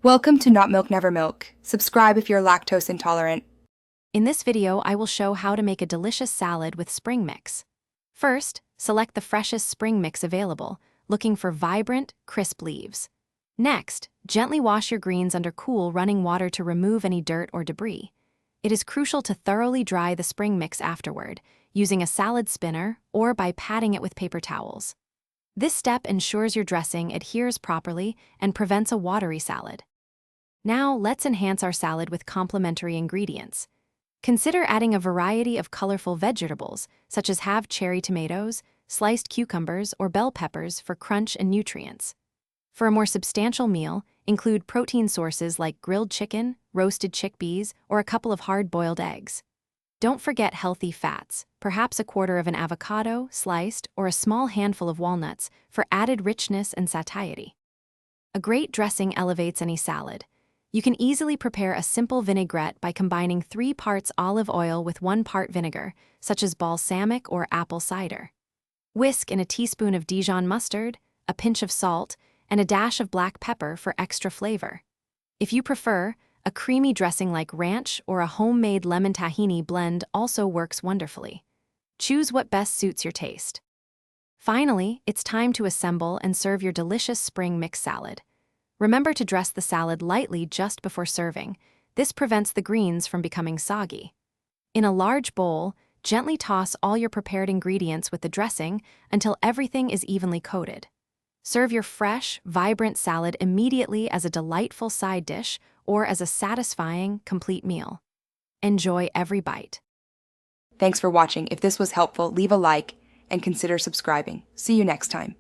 Welcome to Not Milk Never Milk. Subscribe if you're lactose intolerant. In this video, I will show how to make a delicious salad with spring mix. First, select the freshest spring mix available, looking for vibrant, crisp leaves. Next, gently wash your greens under cool, running water to remove any dirt or debris. It is crucial to thoroughly dry the spring mix afterward, using a salad spinner or by patting it with paper towels. This step ensures your dressing adheres properly and prevents a watery salad. Now, let's enhance our salad with complementary ingredients. Consider adding a variety of colorful vegetables, such as halved cherry tomatoes, sliced cucumbers, or bell peppers for crunch and nutrients. For a more substantial meal, include protein sources like grilled chicken, roasted chickpeas, or a couple of hard-boiled eggs. Don't forget healthy fats, perhaps a quarter of an avocado, sliced, or a small handful of walnuts for added richness and satiety. A great dressing elevates any salad. You can easily prepare a simple vinaigrette by combining 3 parts olive oil with 1 part vinegar, such as balsamic or apple cider. Whisk in a teaspoon of Dijon mustard, a pinch of salt, and a dash of black pepper for extra flavor. If you prefer, a creamy dressing like ranch or a homemade lemon tahini blend also works wonderfully. Choose what best suits your taste. Finally, it's time to assemble and serve your delicious spring mix salad. Remember to dress the salad lightly just before serving. This prevents the greens from becoming soggy. In a large bowl, gently toss all your prepared ingredients with the dressing until everything is evenly coated. Serve your fresh, vibrant salad immediately as a delightful side dish or as a satisfying, complete meal. Enjoy every bite. Thanks for watching. If this was helpful, leave a like and consider subscribing. See you next time.